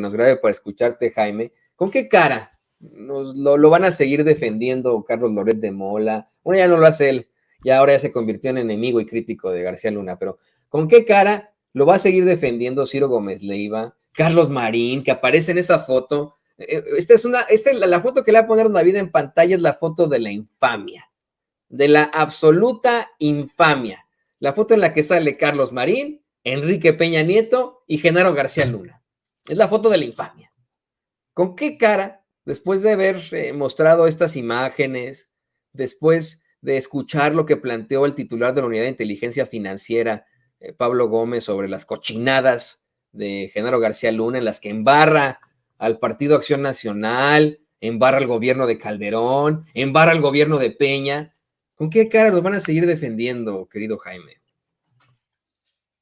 nos grabe para escucharte, Jaime. ¿Con qué cara lo van a seguir defendiendo Carlos Loret de Mola? Bueno, ya no lo hace él, ya ahora ya se convirtió en enemigo y crítico de García Luna, pero ¿con qué cara lo va a seguir defendiendo Ciro Gómez Leiva, Carlos Marín, que aparece en esa foto? La foto que le va a poner David en pantalla es la foto de la infamia, de la absoluta infamia. La foto en la que sale Carlos Marín, Enrique Peña Nieto y Genaro García Luna. Es la foto de la infamia. ¿Con qué cara, después de haber mostrado estas imágenes, después de escuchar lo que planteó el titular de la Unidad de Inteligencia Financiera, Pablo Gómez, sobre las cochinadas de Genaro García Luna, en las que embarra al Partido Acción Nacional, embarra al gobierno de Calderón, embarra al gobierno de Peña? ¿Con qué cara los van a seguir defendiendo, querido Jaime?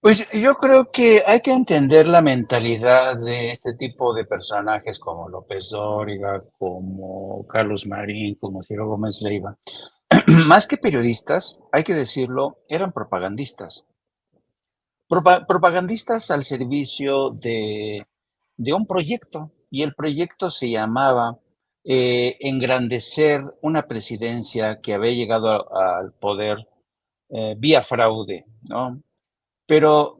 Pues yo creo que hay que entender la mentalidad de este tipo de personajes como López Dóriga, como Carlos Marín, como Ciro Gómez Leiva. Más que periodistas, hay que decirlo, eran propagandistas. Propagandistas al servicio de un proyecto, y el proyecto se llamaba engrandecer una presidencia que había llegado al poder vía fraude, ¿no? Pero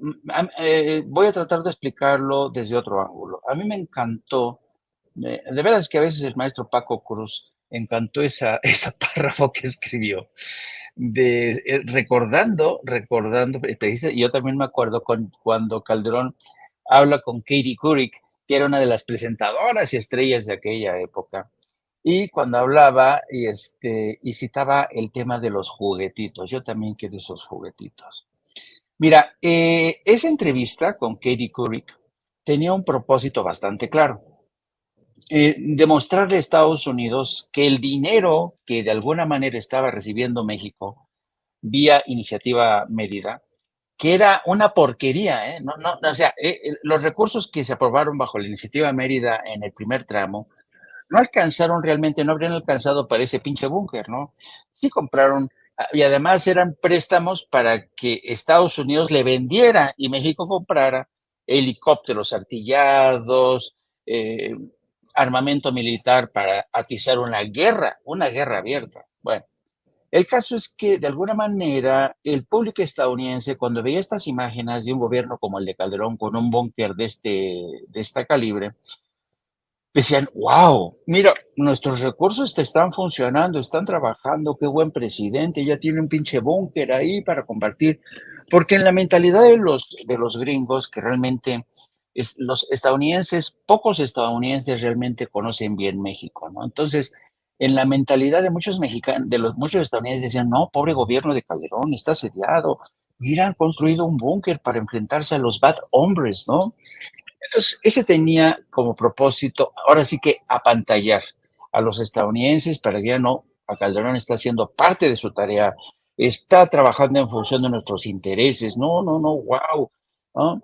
voy a tratar de explicarlo desde otro ángulo. A mí me encantó, de veras que a veces el maestro Paco Cruz encantó esa párrafo que escribió, recordando, y yo también me acuerdo cuando Calderón habla con Katie Couric, que era una de las presentadoras y estrellas de aquella época, y cuando hablaba y citaba el tema de los juguetitos. Yo también quiero esos juguetitos. Mira, esa entrevista con Katie Couric tenía un propósito bastante claro. Demostrarle a Estados Unidos que el dinero que de alguna manera estaba recibiendo México vía Iniciativa Mérida, que era una porquería, ¿eh? O sea, los recursos que se aprobaron bajo la Iniciativa Mérida en el primer tramo no alcanzaron realmente, no habrían alcanzado para ese pinche búnker, ¿no? Sí compraron, y además eran préstamos para que Estados Unidos le vendiera y México comprara helicópteros artillados, armamento militar para atizar una guerra abierta. Bueno, el caso es que de alguna manera el público estadounidense, cuando veía estas imágenes de un gobierno como el de Calderón con un búnker de esta calibre, decían, wow, mira, nuestros recursos te están funcionando, están trabajando, qué buen presidente, ya tiene un pinche búnker ahí para compartir. Porque en la mentalidad de los gringos, que realmente los estadounidenses, pocos estadounidenses realmente conocen bien México, ¿no? Entonces, en la mentalidad de muchos mexicanos, muchos estadounidenses decían, no, pobre gobierno de Calderón, está asediado, mira, han construido un búnker para enfrentarse a los bad hombres, ¿no? Entonces, ese tenía como propósito, ahora sí que apantallar a los estadounidenses para que ya no, a Calderón está haciendo parte de su tarea, está trabajando en función de nuestros intereses, no, wow, ¿no?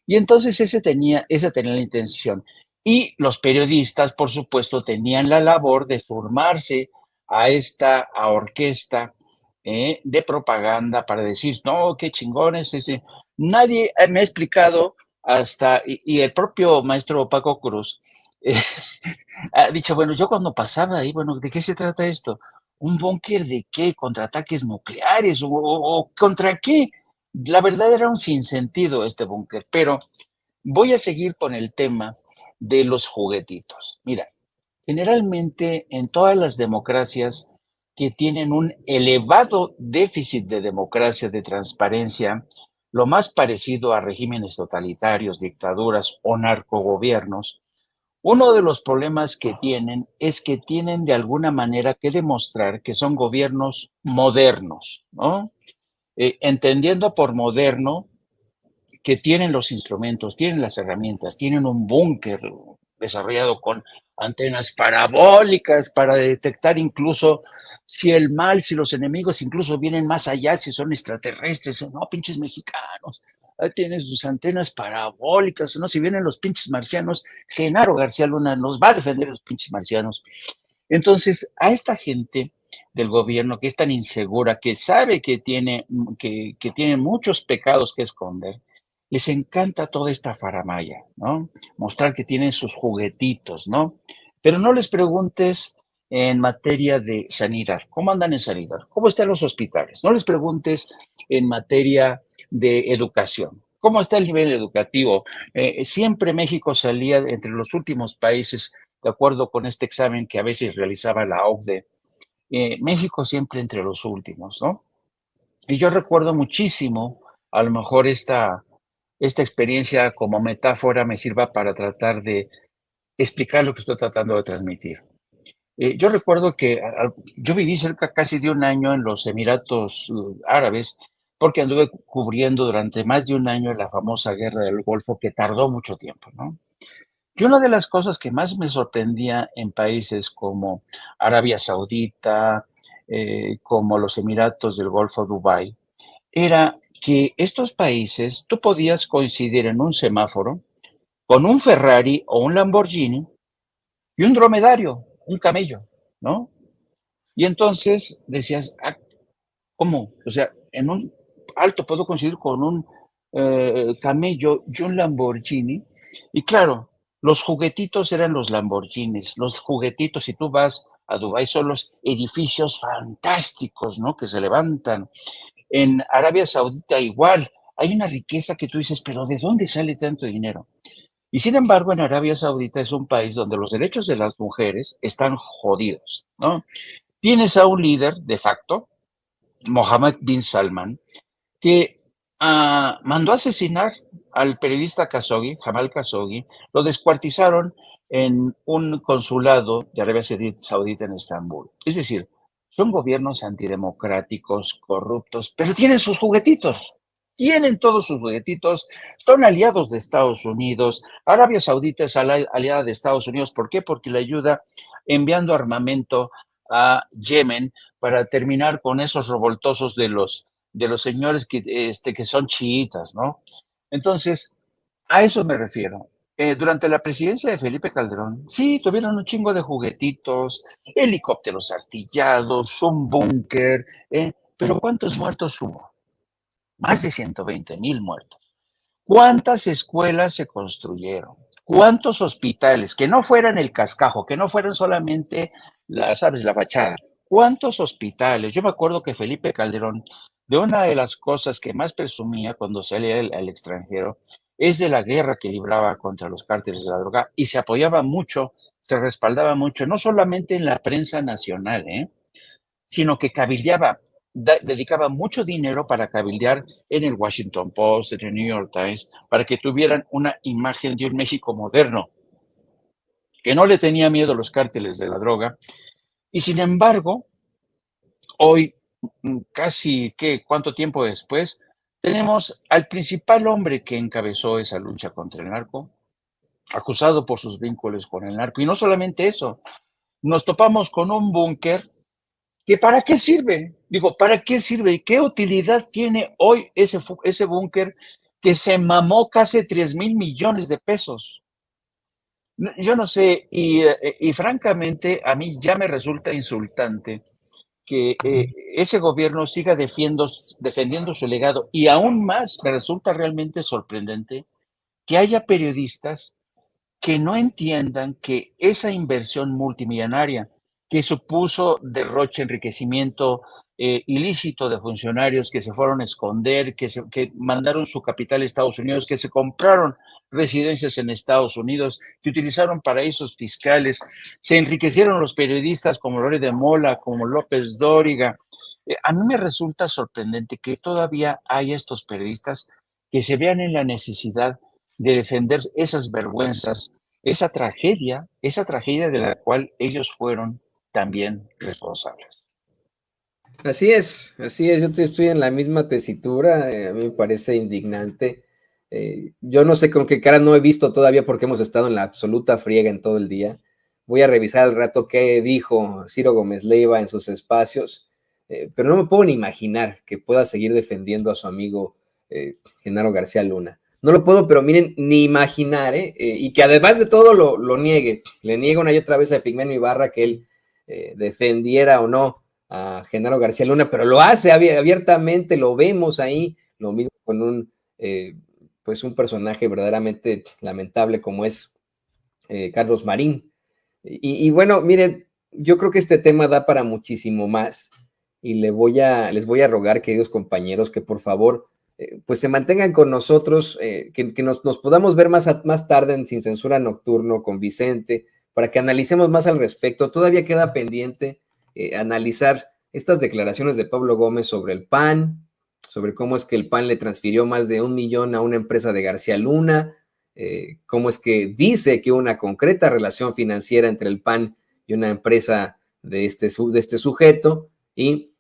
Y entonces esa tenía la intención. Y los periodistas, por supuesto, tenían la labor de sumarse a esta orquesta de propaganda para decir, no, qué chingones ese. Nadie me ha explicado y el propio maestro Paco Cruz eh, ha dicho, bueno, yo cuando pasaba ahí, bueno, ¿de qué se trata esto? ¿Un búnker de qué? ¿Contra ataques nucleares? ¿O contra qué? La verdad era un sinsentido este búnker, pero voy a seguir con el tema de los juguetitos. Mira, generalmente en todas las democracias que tienen un elevado déficit de democracia, de transparencia, lo más parecido a regímenes totalitarios, dictaduras o narcogobiernos, uno de los problemas que tienen es que tienen de alguna manera que demostrar que son gobiernos modernos, ¿no? Entendiendo por moderno que tienen los instrumentos, tienen las herramientas, tienen un búnker desarrollado con antenas parabólicas para detectar incluso si los enemigos incluso vienen más allá, si son extraterrestres, no, pinches mexicanos, ahí tienen sus antenas parabólicas, no, si vienen los pinches marcianos, Genaro García Luna nos va a defender los pinches marcianos. Entonces, a esta gente del gobierno que es tan insegura, que sabe que tiene muchos pecados que esconder, les encanta toda esta faramaya, ¿no? Mostrar que tienen sus juguetitos, ¿no? Pero no les preguntes en materia de sanidad, ¿cómo andan en sanidad? ¿Cómo están los hospitales? No les preguntes en materia de educación. ¿Cómo está el nivel educativo? Siempre México salía entre los últimos países, de acuerdo con este examen que a veces realizaba la OCDE. México siempre entre los últimos, ¿no? Y yo recuerdo muchísimo, a lo mejor esta experiencia como metáfora me sirva para tratar de explicar lo que estoy tratando de transmitir. Yo recuerdo que yo viví cerca casi de un año en los Emiratos Árabes, porque anduve cubriendo durante más de un año la famosa guerra del Golfo, que tardó mucho tiempo, ¿no? Y una de las cosas que más me sorprendía en países como Arabia Saudita, como los Emiratos del Golfo, Dubái, era que estos países tú podías coincidir en un semáforo con un Ferrari o un Lamborghini y un dromedario, un camello, ¿no? Y entonces decías, ah, ¿cómo? O sea, en un alto puedo coincidir con un camello y un Lamborghini. Y claro, los juguetitos eran los Lamborghinis, los juguetitos, si tú vas a Dubái, son los edificios fantásticos, ¿no? Que se levantan. En Arabia Saudita igual, hay una riqueza que tú dices, pero ¿de dónde sale tanto dinero? Y sin embargo, en Arabia Saudita es un país donde los derechos de las mujeres están jodidos, ¿no? Tienes a un líder de facto, Mohammed bin Salman, que mandó a asesinar al periodista Khashoggi, Jamal Khashoggi, lo descuartizaron en un consulado de Arabia Saudita en Estambul. Es decir, son gobiernos antidemocráticos, corruptos, pero tienen sus juguetitos. Tienen todos sus juguetitos, son aliados de Estados Unidos. Arabia Saudita es aliada de Estados Unidos. ¿Por qué? Porque le ayuda enviando armamento a Yemen para terminar con esos revoltosos de los señores que son chiitas, ¿no? Entonces, a eso me refiero. Durante la presidencia de Felipe Calderón, sí, tuvieron un chingo de juguetitos, helicópteros artillados, un búnker, pero ¿cuántos muertos hubo? Más de 120,000 muertos. ¿Cuántas escuelas se construyeron? ¿Cuántos hospitales? Que no fueran el cascajo, que no fueran solamente, ¿sabes?, la fachada. ¿Cuántos hospitales? Yo me acuerdo que Felipe Calderón, de una de las cosas que más presumía cuando salía al extranjero, es de la guerra que libraba contra los cárteles de la droga y se apoyaba mucho, se respaldaba mucho, no solamente en la prensa nacional, sino que cabildeaba, dedicaba mucho dinero para cabildear en el Washington Post, en el New York Times, para que tuvieran una imagen de un México moderno, que no le tenía miedo a los cárteles de la droga. Y sin embargo, hoy, casi, ¿qué? ¿Cuánto tiempo después? Tenemos al principal hombre que encabezó esa lucha contra el narco, acusado por sus vínculos con el narco. Y no solamente eso, nos topamos con un búnker ¿que para qué sirve? Digo, ¿para qué sirve? ¿Y qué utilidad tiene hoy ese búnker que se mamó casi 3,000 millones de pesos? Yo no sé, y francamente a mí ya me resulta insultante que ese gobierno siga defendiendo su legado y aún más me resulta realmente sorprendente que haya periodistas que no entiendan que esa inversión multimillonaria que supuso derroche, enriquecimiento ilícito de funcionarios que se fueron a esconder, que mandaron su capital a Estados Unidos, que se compraron residencias en Estados Unidos, que utilizaron paraísos fiscales, se enriquecieron los periodistas como Loret de Mola, como López Dóriga. A mí me resulta sorprendente que todavía hay estos periodistas que se vean en la necesidad de defender esas vergüenzas, esa tragedia de la cual ellos fueron también responsables. Así es, yo estoy en la misma tesitura, a mí me parece indignante. Yo no sé con qué cara no he visto todavía porque hemos estado en la absoluta friega en todo el día. Voy a revisar al rato qué dijo Ciro Gómez Leiva en sus espacios, pero no me puedo ni imaginar que pueda seguir defendiendo a su amigo Genaro García Luna. No lo puedo, pero miren, ni imaginar, y que además de todo lo niegue. Le niega una y otra vez a Epigmenio Ibarra que él defendiera o no a Genaro García Luna, pero lo hace abiertamente, lo vemos ahí, lo mismo con un pues un personaje verdaderamente lamentable como es Carlos Marín. Y bueno, miren, yo creo que este tema da para muchísimo más y les voy a rogar, queridos compañeros, que por favor pues se mantengan con nosotros, que nos podamos ver más tarde en Sin Censura Nocturno con Vicente, para que analicemos más al respecto. Todavía queda pendiente analizar estas declaraciones de Pablo Gómez sobre el PAN, sobre cómo es que el PAN le transfirió más de 1 millón a una empresa de García Luna, cómo es que dice que una concreta relación financiera entre el PAN y una empresa de este sujeto, y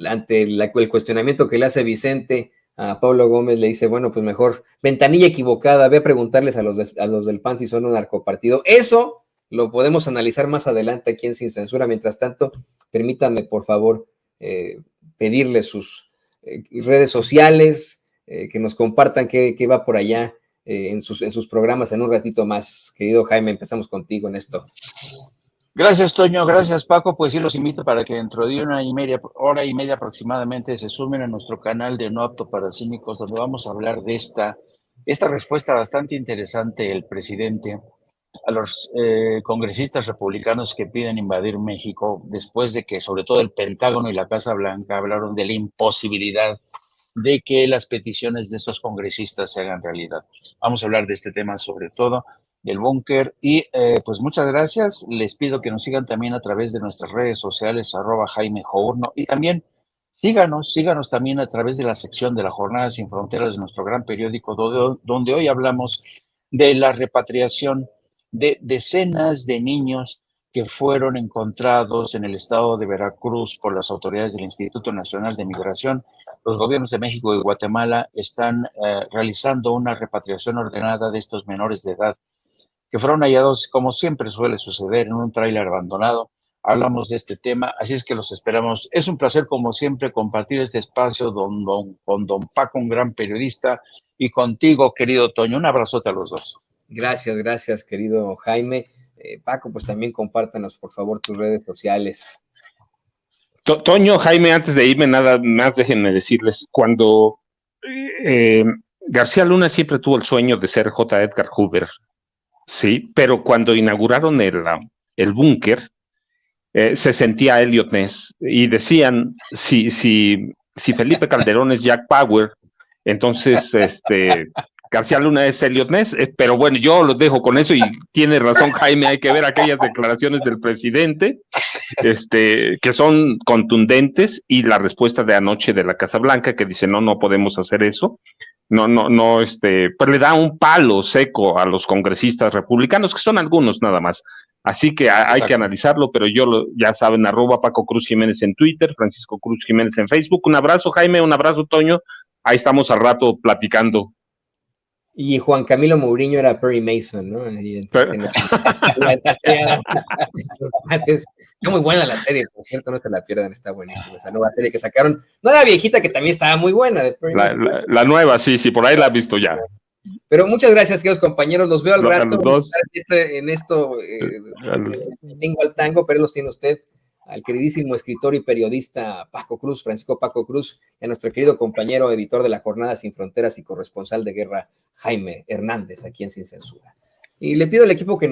ante el cuestionamiento que le hace Vicente a Pablo Gómez, le dice, bueno, pues mejor ventanilla equivocada, ve a preguntarles a los del PAN si son un narcopartido. Eso lo podemos analizar más adelante aquí en Sin Censura. Mientras tanto, permítanme, por favor, pedirles sus redes sociales, que nos compartan qué va por allá en sus programas en un ratito más. Querido Jaime, empezamos contigo en esto. Gracias, Toño. Gracias, Paco. Pues sí, los invito para que dentro de hora y media aproximadamente se sumen a nuestro canal de No Apto para Cínicos, donde vamos a hablar de esta respuesta bastante interesante del presidente a los congresistas republicanos que piden invadir México, después de que sobre todo el Pentágono y la Casa Blanca hablaron de la imposibilidad de que las peticiones de esos congresistas se hagan realidad. Vamos a hablar de este tema sobre todo, del búnker, y pues muchas gracias. Les pido que nos sigan también a través de nuestras redes sociales, @JaimeJourno, y también síganos también a través de la sección de la Jornada Sin Fronteras de nuestro gran periódico, donde hoy hablamos de la repatriación de decenas de niños que fueron encontrados en el estado de Veracruz por las autoridades del Instituto Nacional de Migración. Los gobiernos de México y Guatemala están realizando una repatriación ordenada de estos menores de edad que fueron hallados, como siempre suele suceder, en un tráiler abandonado. Hablamos de este tema, así es que los esperamos. Es un placer, como siempre, compartir este espacio con don Paco, un gran periodista, y contigo, querido Toño. Un abrazote a los dos. Gracias, querido Jaime. Paco, pues también compártanos, por favor, tus redes sociales. Toño, Jaime, antes de irme, nada más déjenme decirles, cuando García Luna siempre tuvo el sueño de ser J. Edgar Hoover, sí, pero cuando inauguraron el búnker, se sentía Elliot Ness, y decían, si Felipe Calderón es Jack Bauer, entonces García Luna es Elliot Ness, pero bueno, yo los dejo con eso, y tiene razón Jaime, hay que ver aquellas declaraciones del presidente, que son contundentes, y la respuesta de anoche de la Casa Blanca, que dice, no podemos hacer eso. No, pues le da un palo seco a los congresistas republicanos, que son algunos nada más. Así que hay que analizarlo, pero ya saben, @Paco Cruz Jiménez en Twitter, Francisco Cruz Jiménez en Facebook. Un abrazo, Jaime, un abrazo, Toño. Ahí estamos al rato platicando. Y Juan Camilo Mourinho era Perry Mason, ¿no? Está muy buena la serie, por cierto, no se la pierdan, está buenísima esa nueva serie que sacaron. No, la viejita, que también estaba muy buena. De Perry la nueva, sí, por ahí la he visto ya. Pero muchas gracias, queridos compañeros, los veo al rato. En esto tengo al tango, pero los tiene usted, al queridísimo escritor y periodista Paco Cruz, Francisco Paco Cruz, y a nuestro querido compañero editor de la Jornada Sin Fronteras y corresponsal de guerra, Jaime Hernández, aquí en Sin Censura. Y le pido al equipo que nos